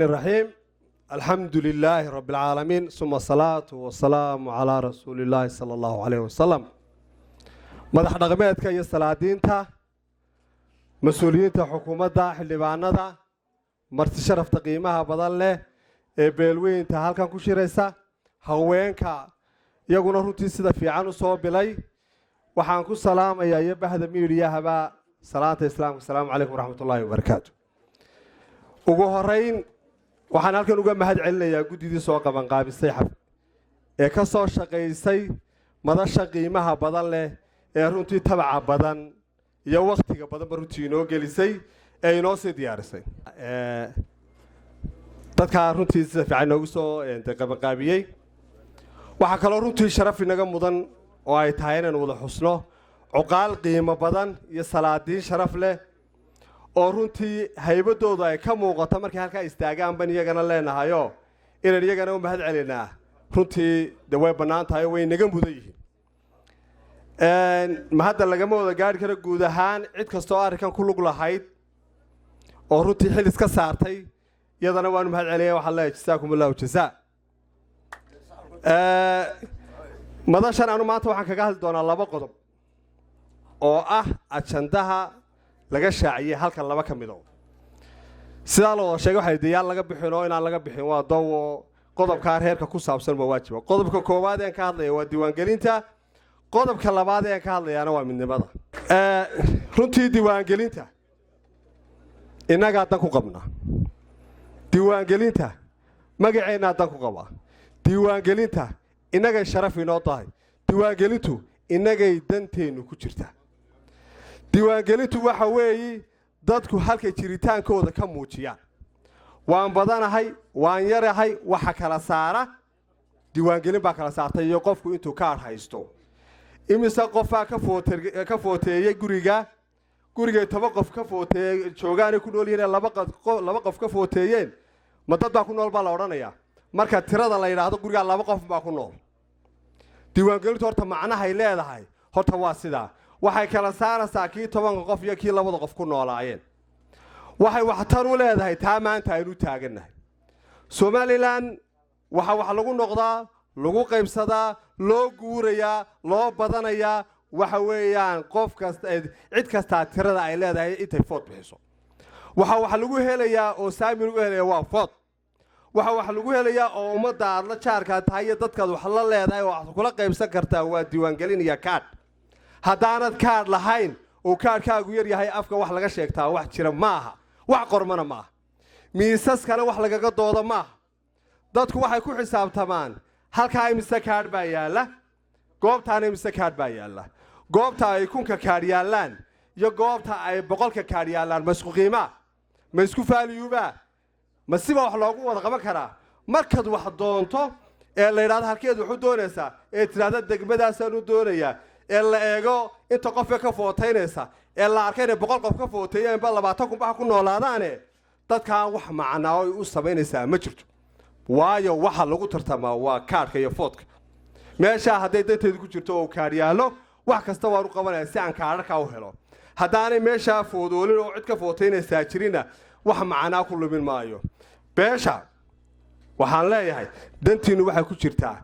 الرحمن الرحيم الحمد لله رب العالمين ثم الصلاة والسلام على رسول الله صلى الله عليه وسلم مدح dhaqameedka iyo salaadiinta mas'uuliyiinta xukuumadda xildhibaanada marti sharafta qiimaha badan leh ee beelweynta halkan ku shiraysa haweenka iyaguna runtii sida fiican u soo bilay waxaan ku salaamayaa iyo bahda miiriyahaba salaanta islaamka assalaamu calaykum waraxmatullaahi wabarakaatu ugu horeyn waxaan halkan uga mahad celinayaa guddidii soo qaban qaabisay xaf ee ka soo shaqeysay madasha qiimaha badan leh ee runtii tabaca badan iyo waqtiga badan runtii inoo gelisay ee inoo sii diyaarisay dadka runtii sida fiican noogu soo qaban qaabiyay waxa kale runtii sharaf inaga mudan oo ay tahay inaan wada xusno cuqaal qiimo badan iyo salaadiin sharaf leh oo runtii haybadooda ay ka muuqato markay halka istaagaan ban iyagana leenahayo inaan iyagana u mahad celinaa runtii way bannaan tahay way naga mudan yihiin ma hadda lagama wada gaari karo guud ahaan cid kastoo arrinkan ku lug lahayd oo runtii xil iska saartay iyadana waanu mahad celinaya waxaan leeyahay jasaakumullahu jazaa madashan anu maanta waxaan kaga hadli doonaa laba qodob oo ah ajandaha laga shaaciyay halkan laba ka mido sidaa loo sheegay waxa diyaar laga bixin oo inaan laga bixin waa doowo qodobka reerka ku saabsan waa waajib qodobka koowaad ee ka hadlaya waa diiwaangelinta qodobka labaad ee ka hadlayana waa midnimada runtii diiwaangelinta inaga dan ku qabna diiwaangelinta magaceena dan ku qaba diiwaangelinta inagay sharaf inoo tahay diiwaangelintu inagay danteenu ku jirtaa diiwaangelintu waxa weeye dadku halkay jiritaankooda ka muujiyaan waan badanahay waan yarahay waxa kala saara diiwaangelin baa kala saartay iyo qofku intuu ka haysto imisa qofaa ka footeeyay guriga 10 qof ka footeeyay joogaan ku nool yihiin laba qof ka footeeyeen ma dad baa ku nool baa la oranayaa marka tirada la yiraahdo guriga 2 qof baa ku nool diiwaangelintu horta macnaha ay leedahay horta waa sidaa waxay kala saaraysaa kii 10 qof iyo kii 2 qof ku noolaayeen waxay waxtar u leedahay taa maanta aynu taaganahay Somaliland waxa lagu noqdaa lagu qaybsadaa loo guurayaa loo badanayaa waxa weeyaan qof kasta cid kasta tirada ay leedahay intay food bixiso waxa lagu helayaa oo saami lagu helayaa waa food waxa lagu helayaa oo ummadda aad la jaarka tahay iyo dadka wax la leedahay oo aad kula qaybsan kartaa waa diiwaangelin iyo kaad haddaanad kaad lahayn oo kaadkaagu yar yahay afka wax laga sheegtaa wax jira maaha wax qormana maaha miisas kale wax lagaga dooda maaha dadku waxay ku xisaabtamaan halka imisa kaad baa yaala goobtaana imisa kaad baa yaala goobta ay kunka kaad yaalaan iyo goobta ay 100 kaad yaalaan ma isku qiima ma isku faaliyuba ma siba wax loogu wada qaban karaa markaad wax doonto ee la yiraahdo halkeed wuxuu doonaysaa ee tiraahdo degmadaas aanu doonayaa ee la eego inta qof ka footeynaysa ee la arkay 100 qof ka footeeyeen ba 20 kun baa ku noolaadaane dadka wax macna oo u sameynaysa ma jirto waayo waxa lagu tartamaa waa kaadka iyo foodka meesha haday dadteedu ku jirto oo kaad yaalo wax kasta waa u qabanaya si aan kaadhka u helo hadaanay meesha foodoolin oo cid ka footeynaysa jirina wax macna ku lumin maayo beesha waxaan leeyahay dantiinu waxa ku jirtaa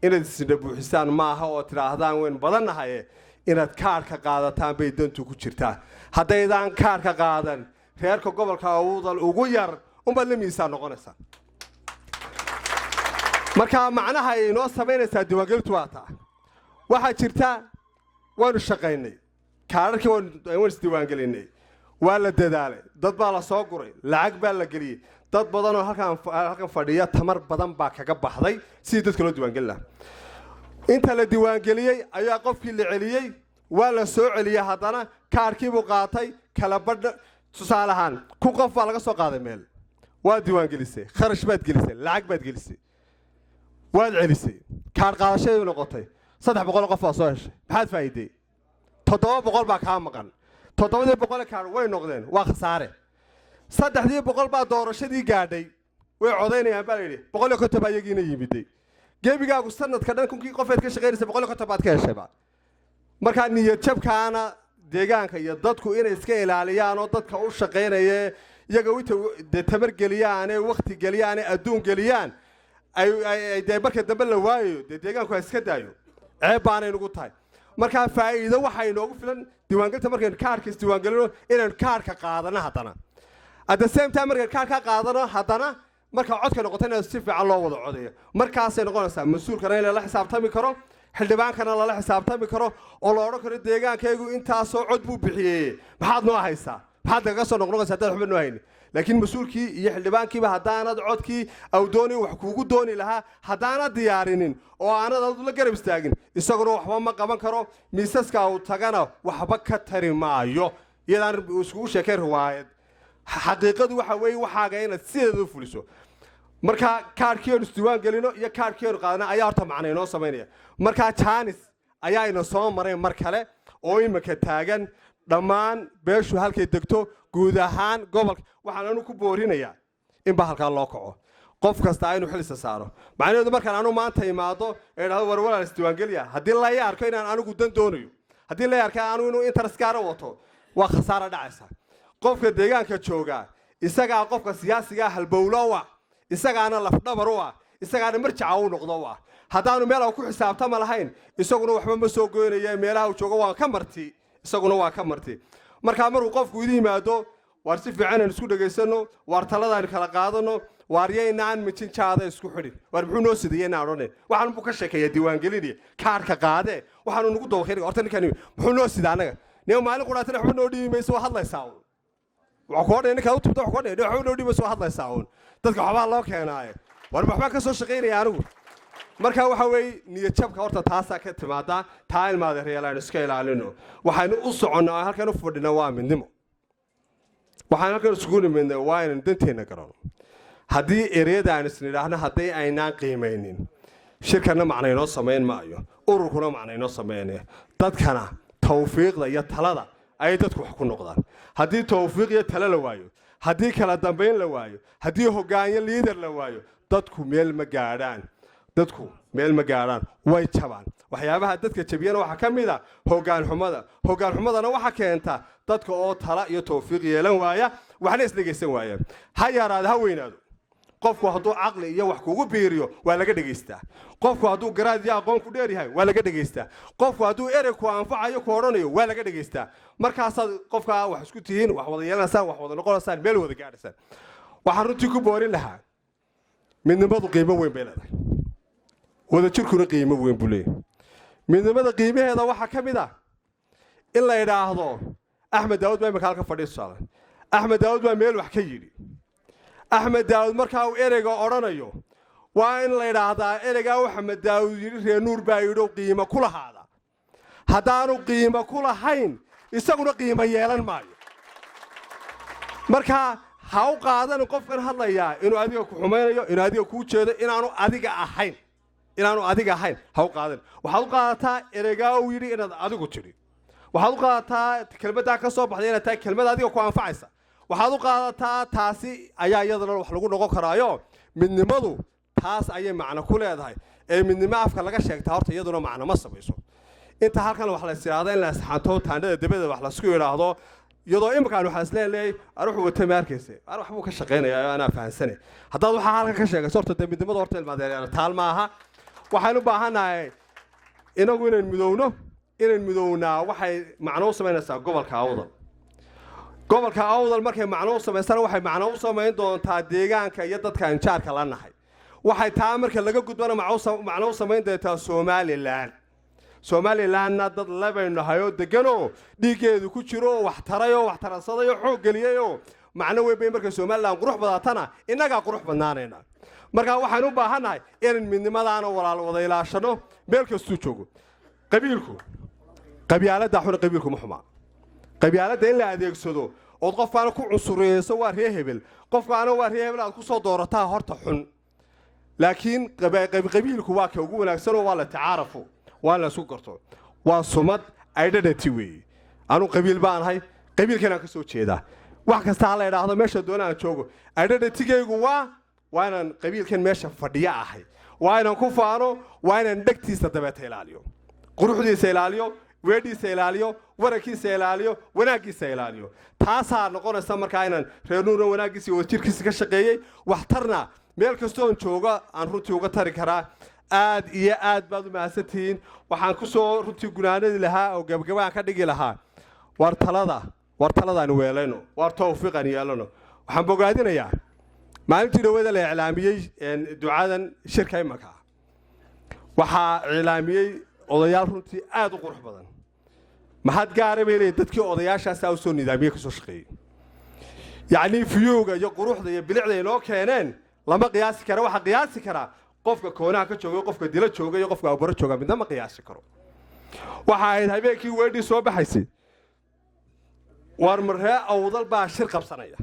inaad isna buuxisaan maaha oo tiraahdaan weyn badanahay inaad kaadhka qaadataan bay dantu ku jirtaa haddaydan kaadhka qaadan reerka gobolka awdal ugu yar umba la miisaan noqonaysa marka macnaha ay noo sameynaysaa diiwaangelintu waa taa waxa jirta waanu shaqaynay kaadhkii waan isdiiwaangelinay waa la dadaalay dad baa la soo guray lacag baa la geliyay dad badan oo halkan fadhiya tamar badan baa kaga baxday si dadka loo diiwaangelin lahaa inta la diiwaangeliyay ayaa qofkii la celiyay waa la soo celiyay haddana kaadhkii buu qaatay kala badh tusaalahan ku qof baa laga soo qaaday meel waa diiwaangelisay kharash baad gelisay lacag baad gelisay waad celisay kaadh qaadashay noqotay 300 qof baa soo heshay maxaad faa'iiday 700 baa ka maqan 700 kaadh way noqdeen waa khasaare 300 baa doorashadii gaadhay way codeynayaan baa yiri 150 baa iyagiina yimiday geebigaagu sanadka dhan kunkii qofeed ka shaqeynaysa 150 baad ka heshayba marka niyad jabkaana deegaanka iyo dadku inay iska ilaaliyaan oo dadka u shaqeynaya iyaga wita tamar geliyaan ee waqti geliyaan ee adduun geliyaan ay marka dambe la waayo deegaanku iska daayo ceeb baanay nagu tahay marka faa'iido waxay noogu filan diiwaangelinta markaynu kaarka isdiiwaangelino inaynu kaarka qaadano haddana at the same time markaynu kaarka qaadano haddana marka codka noqoto in si fiican loo wada codeeyo markaasay noqonaysaa mas-uulkana in la xisaabtami karo xildhibaankana lala xisaabtami karo oo la odhan karo deegaankaygu intaasoo cod buu bixiyey maxaad noo haysaa maxaad kaga soo noqnoqaysaa haddaad waxba noo haynin laakiin mas-uulkii iyo xildhibaankiiba haddaanad codkii awdooni wax kuugu dooni lahaa haddaanad diyaarinin oo aanad adu la garab istaagin isaguna waxba ma qaban karo miisaska uu tagana waxba ka tari maayo iyadaan iskugu sheekayn riwaayad xaqiiqadu waxa weeye waxaaga inaad sideeda u fuliso marka kaarhkeenu isdiiwaan gelino iyo kaarhkeenu qaadana ayaa horta macna inoo samaynaya markaa jaanis ayaa ina soo maray mar kale oo imika taagan dhammaan beeshu halkay degto guud ahaan gobolka waxaan anu ku boorinayaa in bahalkaa loo kaco qof kasta aynu xil isa saaro macnaheedu markaan anu maanta imaado ee dhahdo war walaal isdiiwaangeliya haddii la arko inaan anigu dan doonayo haddii la arko anu inuu interest gaara wato waa khasaaro dhacaysa qofka deegaanka jooga isagaa qofka siyaasiga halbowlo u ah isagaana lafdhabar u ah isagaana marjaca u noqdo u ah haddaanu meel ku xisaabtama lahayn isaguna waxba ma soo goynaya meelaha uu joogo waa ka marti isaguna waa ka marti markaa markuu qofku idin yimaado waar si fiican aan isku dhageysano waar taladaan kala qaadano waar yaynaan mijinjaada isku xidhin waar muxuu noo sidayay inaan odhanay waxaan buu ka sheekeeyaa diiwaangeliniya kaarka qaadee waxaanu nagu dawakhirin horta ninkani muxuu noo sidaa anaga nin maalin quraatana waxba noo dhiibi mayso waa hadlaysaa uun waxaa ku odhanaya ninkaad u tubta wax ku odhanaya waxba noo dhiibi mayso waa hadlaysaa uun dadka waxbaa loo keenaaye waar waxbaa ka soo shaqaynaya anigu marka waxa weeye niyad jabka horta taasaa ka timaada taa ilmaada reelaan iska ilaalino waxaanu u soconnaa halkan u fadhina waa midnimo waxaan halkan isugu nimidnay waa inaan danteena garano haddii ereyada aan isnidhaahno hadday aynaan qiimaynin shirkana macna inoo samayn maayo ururkuna macna inoo samaynaya dadkana tawfiiqda iyo talada ay dadku wax ku noqdaan haddii tawfiiq iyo talo la waayo haddii kala dambayn la waayo haddii hoggaanyo liidar la waayo dadku meel ma gaadhaan way jabaan waxyaabaha dadka jabiyana waxaa ka mid ah hoggaan xumadana waxa keenta dadka oo tala iyo tawfiiq yeelan waaya waxna isdhegaysan waaya ha yaraado ha weynaado qofku hadduu caqli iyo wax kugu biiriyo waa laga dhegaystaa qofku hadduu garaad iyo aqoon ku dheer yahay waa laga dhegaystaa qofku hadduu erey ku anfacayo ku odhanayo waa laga dhegaystaa markaasaad qofkaa wax isku tihiin wax wada yeelanaysaan wax wada noqonaysaan meel wada gaadhaysaan waxaan runtii ku boorin lahaa midnimadu qiimo weyn bay leedahay wadajirkuna qiimo weyn buu leeyahay midnimada qiimaheeda waxaa ka mid ah in la idhaahdo axmed daawud baa imika halka fadhiya tusaale axmed daawud baa meel wax ka yidhi axmed daawud markaa uu ereyga odhanayo waa in la idhaahdaa ereygaa uu axmed daawud yidhi reer nuur baa yidhi qiimo ku lahaada haddaanu qiimo ku lahayn isaguna qiimo yeelan maayo markaa ha u qaadan qofkan hadlayaa inuu adiga ku xumaynayo inuu adiga kuu jeedo inaanu adiga ahayn ha u qaadan waxaad u qaadataa ereygaa uu yidhi inaad adigu tidhi waxaad u qaadataa kelmaddaa ka soo baxday inaad tahay kelmad adiga ku anfacaysa waxaad u qaadataa taasi ayaa iyadana wax lagu noqon karaayo midnimadu taas ayay macno ku leedahay ee midnimo afka laga sheegtaa horta iyaduna macno ma samayso inta halkan wax la isiraahdo in la isxanto taandhada dabada wax la isku yidhaahdo iyadoo imkaan waxa isleeyahay aruux wata maarkaysa aruux buu ka shaqeynayaa ana fahansanay haddaad waxa halka ka sheegayso horta midnimada horta ilmaadeena taal maaha waxaan u baahanahay inagu inaan midownaa waxay macno u samaynaysaa gobolka awdal markay macno u samaysana waxay macno u samayn doontaa deegaanka iyo dadka anjaarka la nahay waxay taa marka laga gudbana macno u samayn doontaa Somalilandna dad labaynu hayo degano dhiigeedu ku jiro wax tarayo wax taransadayo xoog galiyayo macno weyn bay markay Somaliland qurux badatana inaga qurux badnaanayna marka waxaan u baahanahay in midnimadaana walaal wada ilaashano meel kastu joogo qabyaalada xun qabiilku ma xuma qabyaalada in la adeegsado oo qofkaana ku cunsureyso waa reer hebel qofkaana waa reer hebel aad ku soo doorataa horta xun laakiin qabiilku waa ka ugu wanaagsan oo waa la tacaarufo waa la isku garto waa sumad identity weey anu qabiil baan ahay qabiilkana ka soo jeeda wax kasta la yiraahdo meesha doonaan joogo identity-gaygu waa inaan qabiilkan meesha fadhiya ahay waa inaan ku faano waa inaan dhagtiisa dabeeta ilaaliyo quruxdiisa ilaaliyo weedhiisa ilaaliyo warankiisa ilaaliyo wanaaggiisa ilaaliyo taasaa noqonaysa markaa inaan reer nuurna wanaaggiisa iyo wadajirkiisa ka shaqeeyey waxtarna meel kastoon jooga aan runtii uga tari karaa aad iyo aad baad u mahadsantihiin waxaan ku soo runtii gunaanadi lahaa oo gabagabaan ka dhigi lahaa war taladaan weelayno war tawfiiqan yeelano waxaan bogaadinayaa maalintii dhawada la iclaamiyey ducadan shirka imaka waxaa iclaamiyey odayaal runtii aad u qurux badan mahad gaara bay leeyihiin dadkii odayaashaasa u soo nidaamiyey ka soo shaqeeyey yacni fiyowga iyo quruxda iyo bilicda inoo keeneen lama qiyaasi kara waxaa qiyaasi karaa qofka koonaha ka jooga qofka dila jooga iyo qofka abaro jooga midna ma qiyaasi karo waxa ahayd habeenkii weedhii soo baxaysay war marree awdal baa shir qabsanaya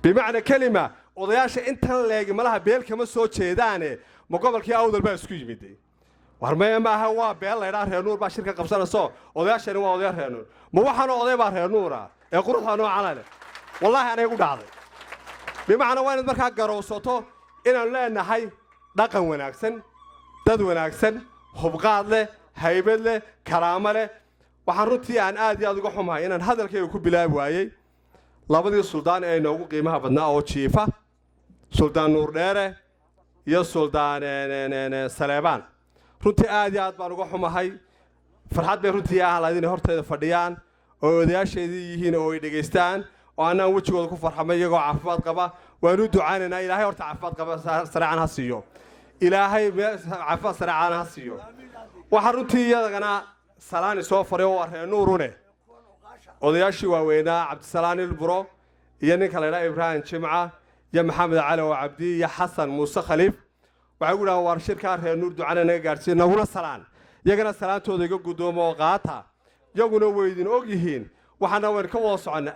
bimacna kelima odayaasha intan leegi malaha beel kama soo jeedaane ma gobolkii awdal baa isku yimiday war maaha waa beel laydhaa reer nuur baa shirka qabsanayso odayaashani waa odayaa reer nuur ma waxaana oday baa reer nuura ee quruxda noocana leh wallaahi anay gu dhacday bimacna waa inaad markaa garowsato inaanu leenahay dhaqan wanaagsan dad wanaagsan hubqaad leh haybad leh karaamo leh waxaan runtii aan aad iyo aad uga xumahay inaan hadalkayga ku bilaabi waayey labadii suldaan ee inoogu qiimaha badnaa oo jiifa suldaan nuur dheere iyo suldaan saleebaan runtii aad iyo aad baan uga xumahay farxad bay runtii ahlayd inay hortayda fadhiyaan oo odayaasheedii yihiin oo ay dhegaystaan oo annaan wejigooda ku farxamay iyagoo caafimaad qaba waanu ducaanaynaa ilaahay horta caafimaad qaba sareecan ha siiyo ilaahay caafimaad sareecan ha siiyo waxaa runtii iyadagana salaani soo faray oo reer nuurune odayaashii waaweynaa cabdisalaan ilburo iyo ninka la yidhaha ibraahim jimca iyo maxamed cali oo cabdi iyo xasan muuse khaliif waxay ku dhahaan waar shirkaa reer nuur ducana naga gaadhsiin naguna salaan iyagana salaantooda iga guddoomo oo qaata iyaguna weydin og yihiin waxaana wayn ka wada soconna